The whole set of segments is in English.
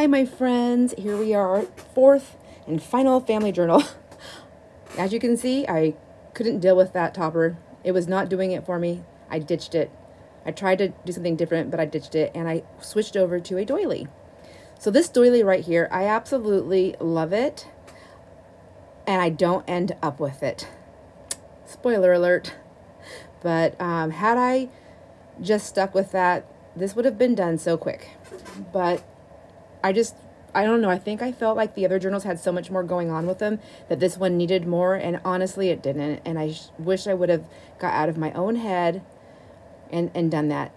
Hi, my friends. Here we are, fourth and final family journal. As you can see, I couldn't deal with that topper. It was not doing it for me. I ditched it. I tried to do something different, but I ditched it, and I switched over to a doily. So this doily right here, I absolutely love it, and I don't end up with it. Spoiler alert. But had I just stuck with that, this would have been done so quick. But I don't know, I think I felt like the other journals had so much more going on with them that this one needed more, and honestly it didn't. And I wish I would have got out of my own head and done that.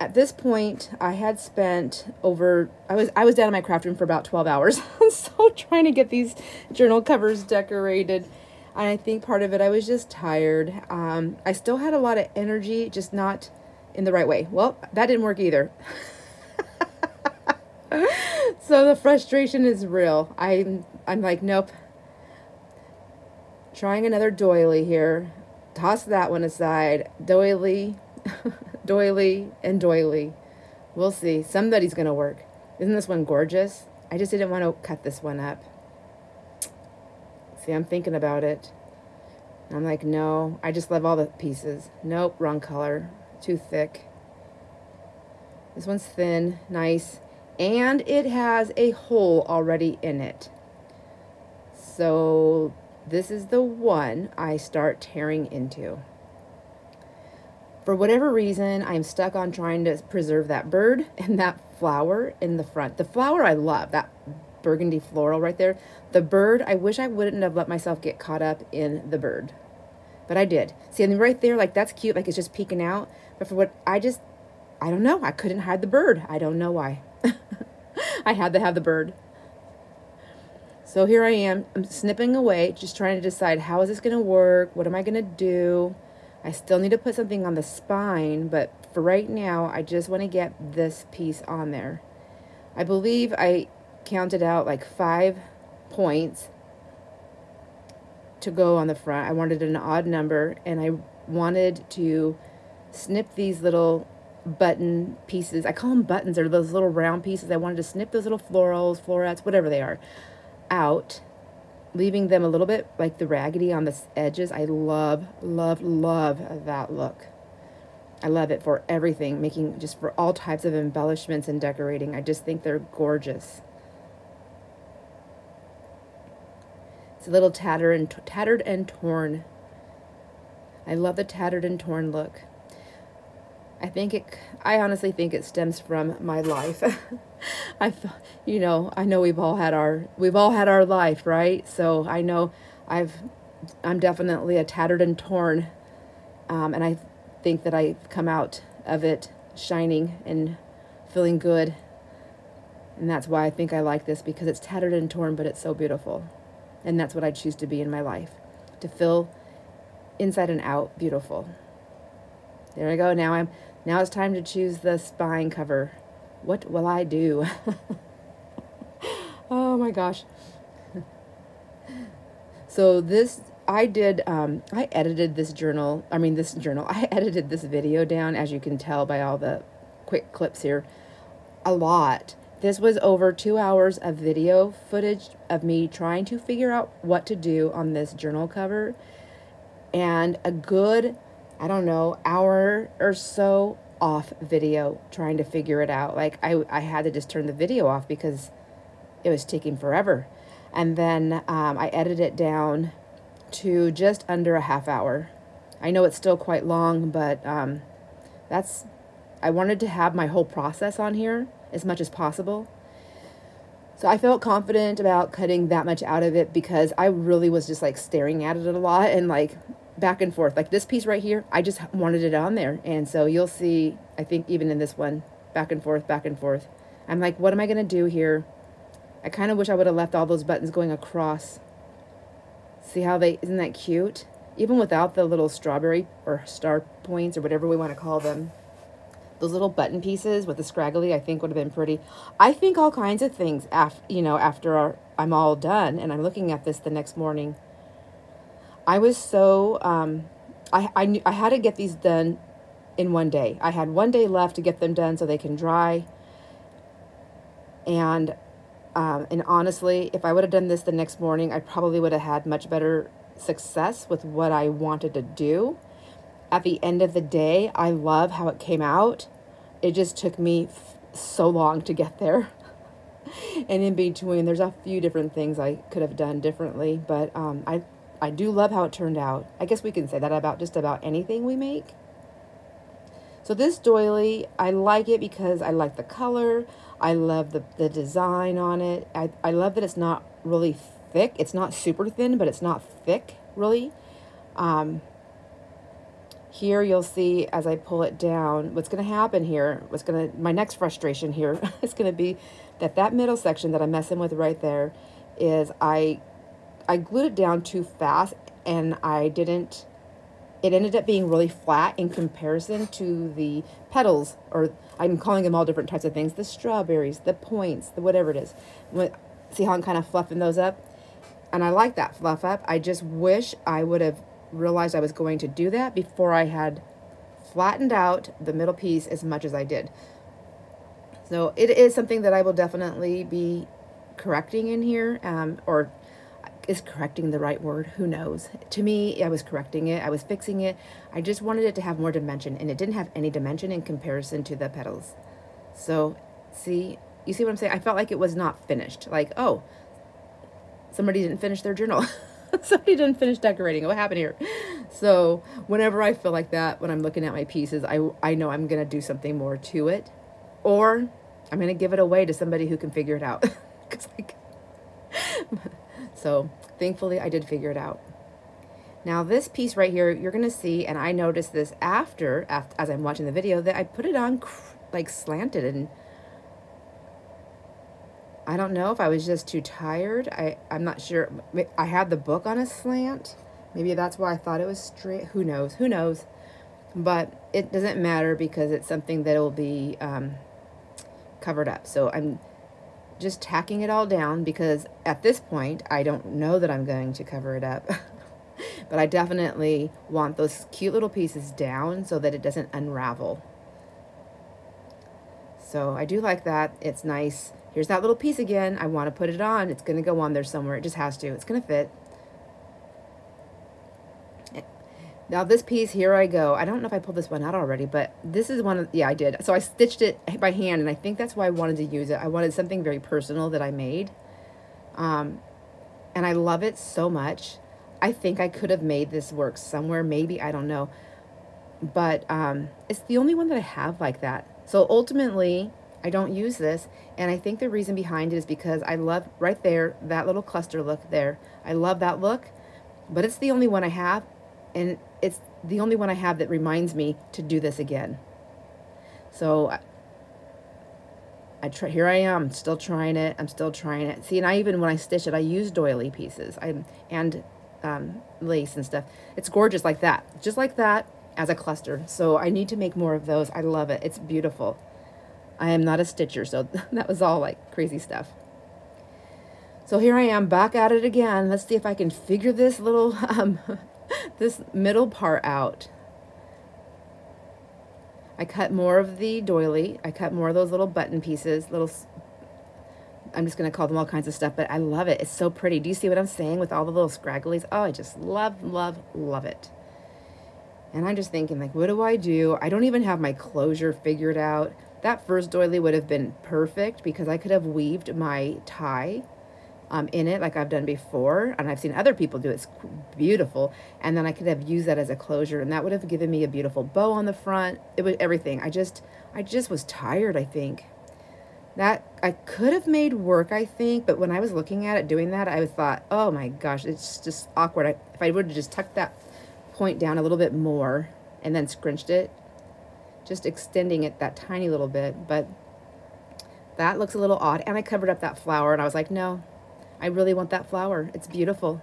At this point, I had spent over, I was down in my craft room for about 12 hours. So trying to get these journal covers decorated. And I think part of it, I was just tired. I still had a lot of energy, just not in the right way. Well, that didn't work either. So the frustration is real. I'm like, nope. Trying another doily here. Toss that one aside. Doily, doily, and doily. We'll see. Somebody's going to work. Isn't this one gorgeous? I just didn't want to cut this one up. See, I'm thinking about it. I'm like, no. I just love all the pieces. Nope, wrong color. Too thick. This one's thin, nice. And it has a hole already in it. So this is the one I start tearing into. For whatever reason, I'm stuck on trying to preserve that bird and that flower in the front. The flower I love, that burgundy floral right there. The bird, I wish I wouldn't have let myself get caught up in the bird. But I did. See, and right there, like, that's cute, like it's just peeking out. But for what I don't know. I couldn't hide the bird. I don't know why. I had to have the bird. So here I am. I'm snipping away, just trying to decide how is this going to work? What am I going to do? I still need to put something on the spine, but for right now, I just want to get this piece on there. I believe I counted out like 5 points to go on the front. I wanted an odd number, and I wanted to snip these little button pieces. I call them buttons. They're those little round pieces. I wanted to snip those little florals, florets, whatever they are, out, leaving them a little bit like the raggedy on the edges. I love, love, love that look. I love it for everything, making just for all types of embellishments and decorating. I just think they're gorgeous. It's a little tattered and torn. I love the tattered and torn look. I honestly think it stems from my life. I know we've all had our life, right? So I know I'm definitely a tattered and torn, and I think that I've come out of it shining and feeling good, and that's why I think I like this, because it's tattered and torn, but it's so beautiful, and that's what I choose to be in my life, to feel inside and out beautiful. There we go. Now it's time to choose the spine cover. What will I do? Oh my gosh. So I edited this journal. I edited this video down, as you can tell by all the quick clips here, a lot. This was over 2 hours of video footage of me trying to figure out what to do on this journal cover, and a good, I don't know, hour or so off video trying to figure it out. Like I had to just turn the video off because it was taking forever. And then I edited it down to just under a half hour. I know it's still quite long, but I wanted to have my whole process on here as much as possible. So I felt confident about cutting that much out of it, because I really was just like staring at it a lot and like back and forth. Like this piece right here, I just wanted it on there. And so you'll see, I think even in this one, back and forth, back and forth. I'm like, what am I going to do here? I kind of wish I would have left all those buttons going across. See how isn't that cute? Even without the little strawberry or star points or whatever we want to call them. Those little button pieces with the scraggly, I think would have been pretty. I think all kinds of things after I'm all done and I'm looking at this the next morning. I was so, I had to get these done in one day. I had one day left to get them done so they can dry. And And honestly, if I would have done this the next morning, I probably would have had much better success with what I wanted to do. At the end of the day, I love how it came out. It just took me so long to get there. And in between, there's a few different things I could have done differently, but I do love how it turned out. I guess we can say that about just about anything we make. So this doily, I like it because I like the color. I love the design on it. I love that it's not really thick. It's not super thin, but it's not thick, really. Here you'll see as I pull it down, what's going to happen here, my next frustration here is going to be that middle section that I'm messing with right there is I glued it down too fast, and it ended up being really flat in comparison to the petals, or I'm calling them all different types of things, the strawberries, the points, the whatever it is. See how I'm kind of fluffing those up? And I like that fluff up. I just wish I would have realized I was going to do that before I had flattened out the middle piece as much as I did. So it is something that I will definitely be correcting in here, or is correcting the right word? Who knows? To me, I was correcting it. I was fixing it. I just wanted it to have more dimension, and it didn't have any dimension in comparison to the petals. So, you see what I'm saying? I felt like it was not finished. Like, oh, somebody didn't finish their journal. Somebody didn't finish decorating. What happened here? So whenever I feel like that, when I'm looking at my pieces, I know I'm going to do something more to it, or I'm going to give it away to somebody who can figure it out. So thankfully I did figure it out. Now this piece right here, you're going to see, and I noticed this after as I'm watching the video, that I put it on like slanted, and I don't know if I was just too tired. I'm not sure. I had the book on a slant. Maybe that's why I thought it was straight. Who knows? Who knows? But it doesn't matter because it's something that will be covered up. So I'm just tacking it all down because at this point, I don't know that I'm going to cover it up. But I definitely want those cute little pieces down so that it doesn't unravel. So I do like that. It's nice. Here's that little piece again. I want to put it on. It's going to go on there somewhere. It just has to. It's going to fit. Now this piece, here I go. I don't know if I pulled this one out already, but this is one of, yeah, I did. So I stitched it by hand, and I think that's why I wanted to use it. I wanted something very personal that I made. And I love it so much. I think I could have made this work somewhere, maybe, I don't know. But it's the only one that I have like that. So ultimately, I don't use this, and I think the reason behind it is because I love right there, that little cluster look there. I love that look, but it's the only one I have, and it's the only one I have that reminds me to do this again. So here I am, still trying it. I'm still trying it. See, and even when I stitch it, I use doily pieces and lace and stuff. It's gorgeous like that, just like that as a cluster. So I need to make more of those. I love it. It's beautiful. I am not a stitcher, so that was all like crazy stuff. So here I am back at it again. Let's see if I can figure this little this middle part out. I cut more of the doily. I cut more of those little button pieces, I'm just going to call them all kinds of stuff, but I love it. It's so pretty. Do you see what I'm saying with all the little scragglies? Oh, I just love, love, love it. And I'm just thinking, like, what do? I don't even have my closure figured out. That first doily would have been perfect because I could have weaved my tie in it like I've done before, and I've seen other people do it. It's beautiful. And then I could have used that as a closure, and that would have given me a beautiful bow on the front. It was everything. I just was tired, I think. That I could have made work, I think, but when I was looking at it doing that, I thought, oh my gosh, it's just awkward. If I would have just tucked that point down a little bit more and then scrunched it, just extending it that tiny little bit, but that looks a little odd. And I covered up that flower, and I was like, no, I really want that flower. It's beautiful.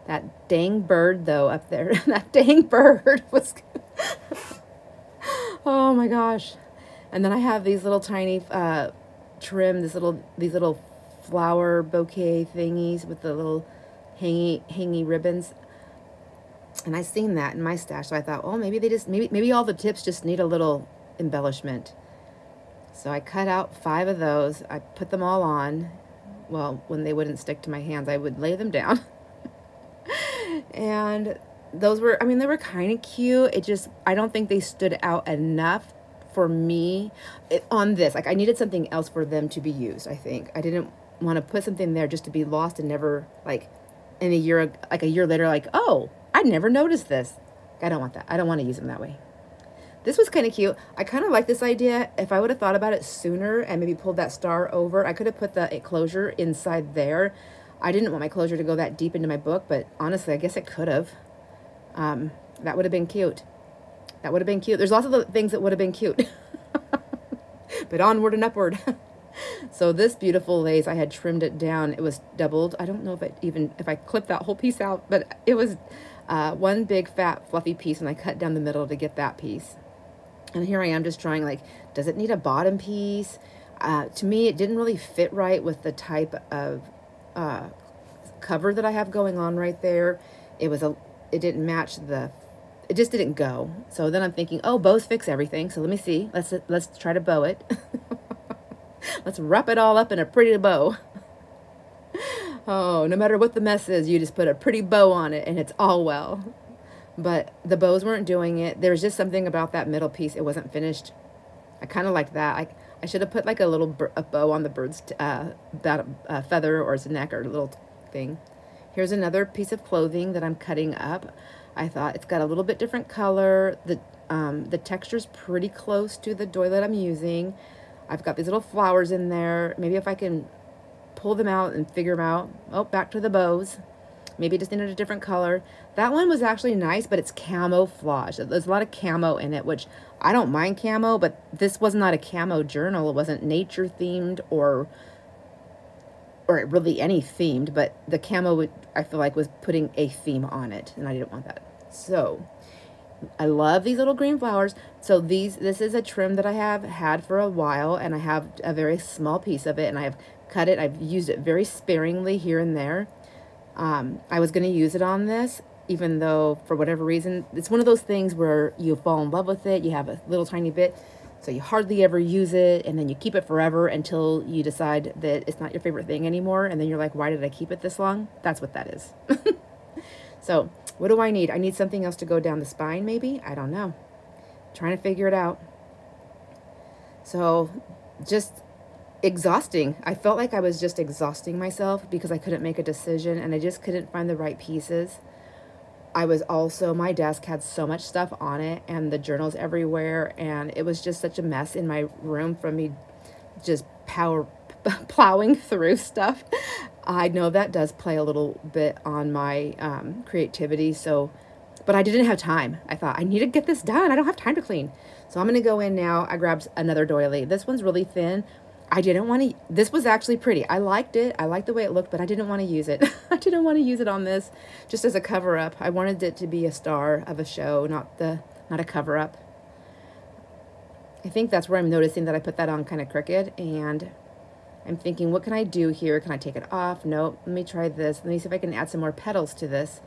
That dang bird, though, up there, that dang bird was, oh my gosh. And then I have these little tiny trim, these little flower bouquet thingies with the little hangy ribbons. And I seen that in my stash, so I thought, oh, maybe all the tips just need a little embellishment. So I cut out 5 of those. I put them all on. Well, when they wouldn't stick to my hands, I would lay them down. And those were, I mean, they were kind of cute. It just, I don't think they stood out enough for me on this. Like, I needed something else for them to be used, I think. I didn't want to put something there just to be lost and never, like, in a year, like a year later, like, oh, I never noticed this. I don't want that. I don't want to use them that way. This was kind of cute. I kind of like this idea. If I would have thought about it sooner and maybe pulled that star over, I could have put the closure inside there. I didn't want my closure to go that deep into my book, but honestly, I guess it could have. That would have been cute. That would have been cute. There's lots of things that would have been cute. But onward and upward. So this beautiful lace, I had trimmed it down. It was doubled. I don't know if I clipped that whole piece out, but it was one big fat fluffy piece, and I cut down the middle to get that piece. And here I am just trying, like, does it need a bottom piece? To me, it didn't really fit right with the type of cover that I have going on right there. It didn't match it just didn't go. So then I'm thinking, oh, bows fix everything. So let me see. Let's try to bow it. Let's wrap it all up in a pretty bow. Oh, no matter what the mess is, you just put a pretty bow on it and it's all well. But the bows weren't doing it. There's just something about that middle piece. It wasn't finished. I kind of like that. I should have put like a bow on the bird's feather or his neck or a little thing. Here's another piece of clothing that I'm cutting up. I thought it's got a little bit different color. The texture's pretty close to the doily I'm using. I've got these little flowers in there. Maybe if I can pull them out and figure them out. Oh, back to the bows. Maybe just needed a different color. That one was actually nice, but it's camouflage. There's a lot of camo in it, which I don't mind camo, but this was not a camo journal. It wasn't nature themed or really any themed, but the camo I feel like was putting a theme on it, and I didn't want that. So I love these little green flowers. So this is a trim that I have had for a while, and I have a very small piece of it, and I have cut it. I've used it very sparingly here and there. I was going to use it on this, even though for whatever reason, it's one of those things where you fall in love with it. You have a little tiny bit, so you hardly ever use it, and then you keep it forever until you decide that it's not your favorite thing anymore, and then you're like, why did I keep it this long? That's what that is. So what do I need? I need something else to go down the spine, maybe? I don't know. Trying to figure it out. So just exhausting. I felt like I was just exhausting myself because I couldn't make a decision and I just couldn't find the right pieces. My desk had so much stuff on it and the journals everywhere, and it was just such a mess in my room from me just plowing through stuff. I know that does play a little bit on my creativity, but I didn't have time. I thought, I need to get this done. I don't have time to clean. So I'm going to go in now. I grabbed another doily. This one's really thin. I didn't want to, this was actually pretty. I liked it. I liked the way it looked, but I didn't want to use it. I didn't want to use it on this just as a cover up. I wanted it to be a star of a show, not a cover up. I think that's where I'm noticing that I put that on kind of crooked, and I'm thinking, what can I do here? Can I take it off? Nope. Let me try this. Let me see if I can add some more petals to this.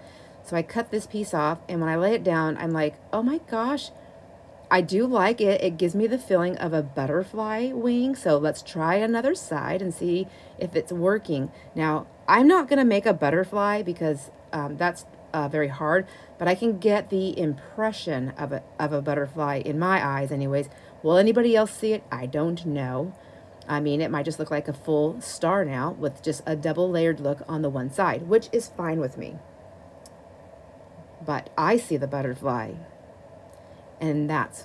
So I cut this piece off, and when I lay it down, I'm like, oh my gosh, I do like it. It gives me the feeling of a butterfly wing. So let's try another side and see if it's working. Now, I'm not going to make a butterfly because that's very hard, but I can get the impression of a butterfly in my eyes anyways. Will anybody else see it? I don't know. I mean, it might just look like a full star now with just a double layered look on the one side, which is fine with me. But I see the butterfly, and that's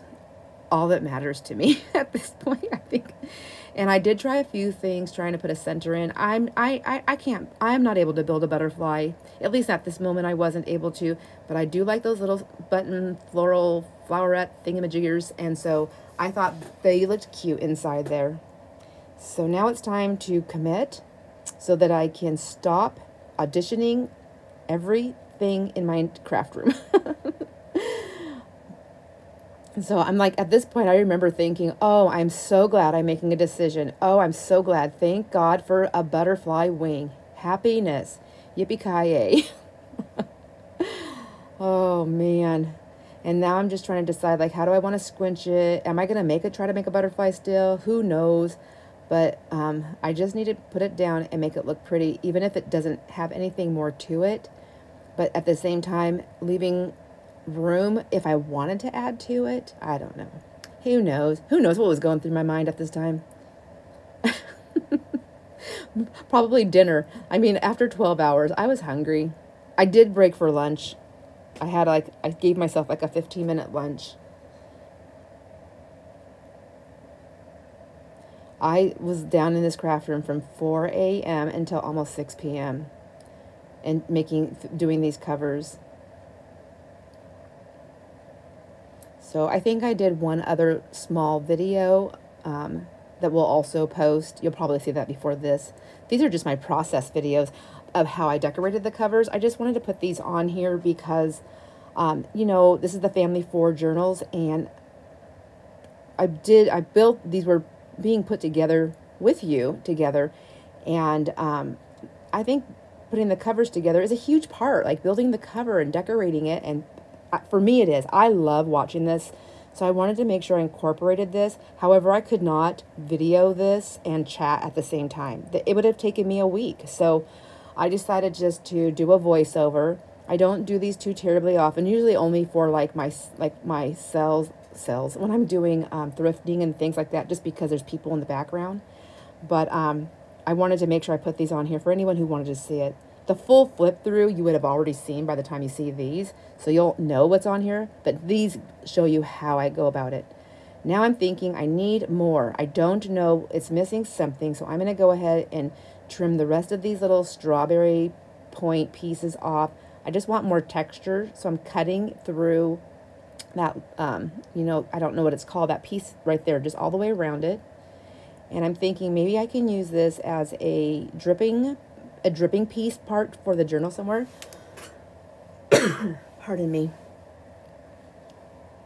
all that matters to me at this point, I think. And I did try a few things trying to put a center in. I'm not able to build a butterfly. At least at this moment I wasn't able to, but I do like those little button floral flowerette thingamajiggers, and so I thought they looked cute inside there. So now it's time to commit so that I can stop auditioning everything in my craft room. So I'm like, at this point, I remember thinking, oh, I'm so glad I'm making a decision. Oh, I'm so glad. Thank God for a butterfly wing. Happiness. Yippee-ki-yay. Oh, man. And now I'm just trying to decide, like, how do I want to squinch it? Am I going to try to make a butterfly still? Who knows? But I just need to put it down and make it look pretty, even if it doesn't have anything more to it. But at the same time, leaving room if I wanted to add to it. I don't know. Who knows? Who knows what was going through my mind at this time? Probably dinner. I mean, after 12 hours, I was hungry. I did break for lunch. I gave myself like a 15-minute lunch. I was down in this craft room from 4 a.m. until almost 6 p.m. and doing these covers. So I think I did one other small video that we'll also post. You'll probably see that before this. These are just my process videos of how I decorated the covers. I just wanted to put these on here because, you know, this is the Family 4 journals, and these were being put together with you together, and I think putting the covers together is a huge part, like building the cover and decorating it, and for me it is. I love watching this, so I wanted to make sure I incorporated this. However, I could not video this and chat at the same time. It would have taken me a week, so I decided just to do a voiceover. I don't do these too terribly often, usually only for like my sales when I'm doing thrifting and things like that, just because there's people in the background. But I wanted to make sure I put these on here for anyone who wanted to see it. The full flip through you would have already seen by the time you see these, so you'll know what's on here, but these show you how I go about it. Now I'm thinking I need more. I don't know, it's missing something, so I'm going to go ahead and trim the rest of these little strawberry point pieces off. I just want more texture, so I'm cutting through that, you know, I don't know what it's called, that piece right there, just all the way around it. And I'm thinking maybe I can use this as a dripping piece part for the journal somewhere. Pardon me.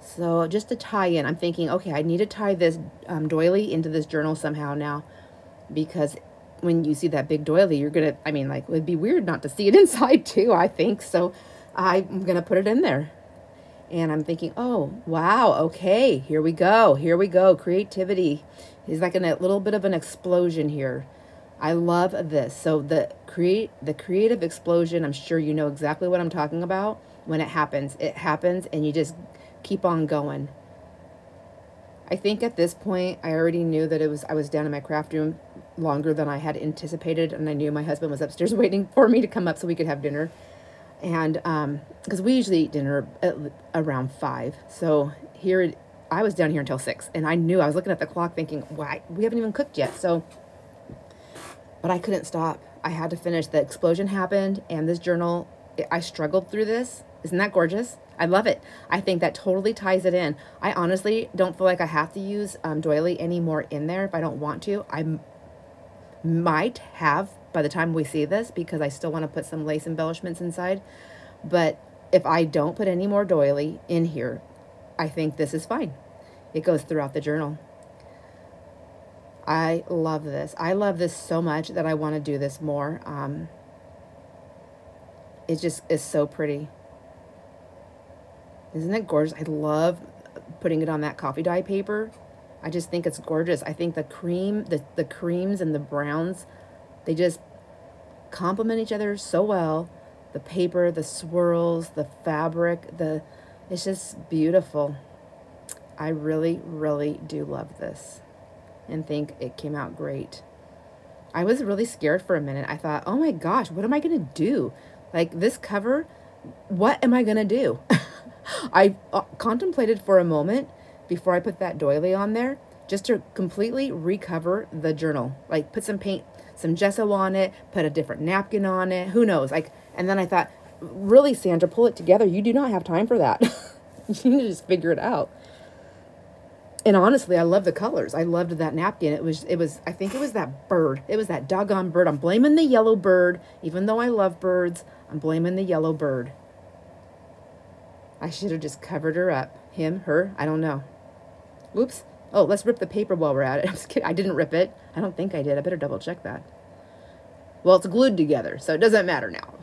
So just to tie in, I'm thinking, okay, I need to tie this doily into this journal somehow now, because when you see that big doily, you're going to, I mean, like, it would be weird not to see it inside too, I think. So I'm going to put it in there. And I'm thinking, oh, wow, okay, here we go. Here we go. Creativity is like a little bit of an explosion here. I love this. So the creative explosion, I'm sure you know exactly what I'm talking about. When it happens, and you just keep on going. I think at this point, I already knew that I was down in my craft room longer than I had anticipated, and I knew my husband was upstairs waiting for me to come up so we could have dinner. And because we usually eat dinner at around 5, so I was down here until 6, and I knew, I was looking at the clock thinking, why, we haven't even cooked yet. So, but I couldn't stop. I had to finish. The explosion happened, and this journal, I struggled through this. Isn't that gorgeous? I love it. I think that totally ties it in. I honestly don't feel like I have to use doily anymore in there if I don't want to. I might have by the time we see this, because I still want to put some lace embellishments inside. But if I don't put any more doily in here, I think this is fine. It goes throughout the journal. I love this. I love this so much that I want to do this more. It just is so pretty. Isn't it gorgeous? I love putting it on that coffee dye paper. I just think it's gorgeous. I think the creams and the browns, they just complement each other so well. The paper, the swirls, the fabric, it's just beautiful. I really, really do love this and think it came out great. I was really scared for a minute. I thought, oh my gosh, what am I going to do? Like, this cover, what am I going to do? I contemplated for a moment before I put that doily on there, just to completely recover the journal. Like, put some paint, some gesso on it, put a different napkin on it, who knows? Like, and then I thought, really, Sandra, pull it together. You do not have time for that. You need to just figure it out. And honestly, I love the colors. I loved that napkin. It was, I think it was that bird. It was that doggone bird. I'm blaming the yellow bird. Even though I love birds, I'm blaming the yellow bird. I should have just covered her up. Him, her, I don't know. Oops. Oh, let's rip the paper while we're at it. I'm just kidding. I didn't rip it. I don't think I did. I better double check that. Well, it's glued together, so it doesn't matter now.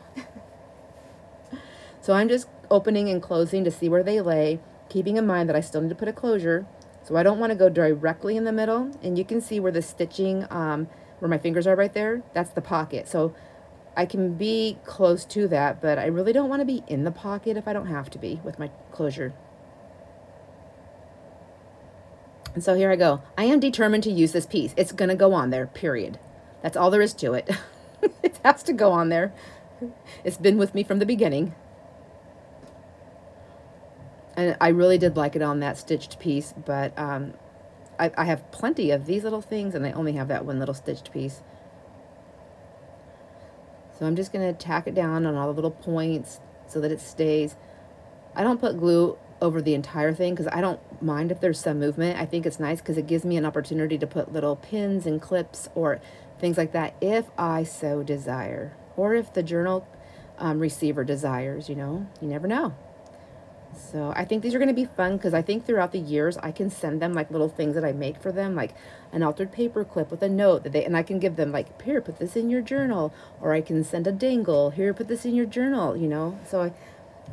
So I'm just opening and closing to see where they lay, keeping in mind that I still need to put a closure. So I don't want to go directly in the middle. And you can see where the stitching, where my fingers are right there, that's the pocket. So I can be close to that, but I really don't want to be in the pocket if I don't have to be with my closure. And so here I go. I am determined to use this piece. It's going to go on there, period. That's all there is to it. It has to go on there. It's been with me from the beginning. And I really did like it on that stitched piece, but I have plenty of these little things, and I only have that one little stitched piece. So I'm just going to tack it down on all the little points so that it stays. I don't put glue over the entire thing because I don't mind if there's some movement. I think it's nice because it gives me an opportunity to put little pins and clips or things like that if I so desire, or if the journal receiver desires, you know, you never know. So I think these are going to be fun because I think throughout the years I can send them like little things that I make for them, like an altered paper clip with a note that and I can give them like, here, put this in your journal, or I can send a dangle, here, put this in your journal, you know. So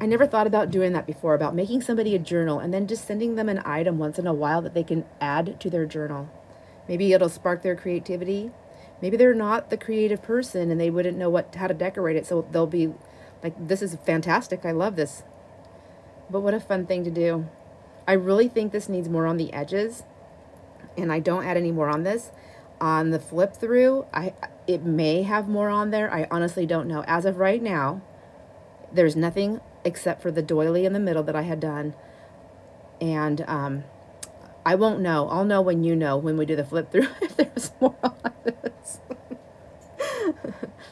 I never thought about doing that before, about making somebody a journal and then just sending them an item once in a while that they can add to their journal. Maybe it'll spark their creativity. Maybe they're not the creative person and they wouldn't know how to decorate it, so they'll be like, this is fantastic, I love this. But what a fun thing to do. I really think this needs more on the edges, and I don't add any more on this. On the flip through, it may have more on there. I honestly don't know. As of right now, there's nothing except for the doily in the middle that I had done. And I won't know. I'll know when you know, when we do the flip through, if there's more on this.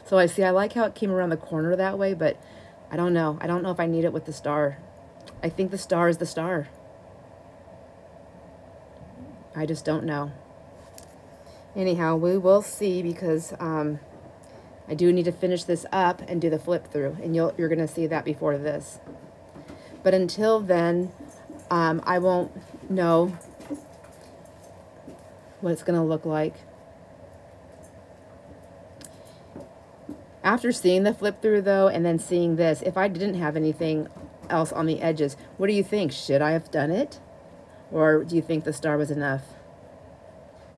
So I like how it came around the corner that way, but I don't know. I don't know if I need it with the star. I think the star is the star. I just don't know. Anyhow, we will see, because I do need to finish this up and do the flip through, and you're going to see that before this. But until then, I won't know what it's going to look like. After seeing the flip through though, and then seeing this, if I didn't have anything else on the edges, what do you think? Should I have done it? Or do you think the star was enough?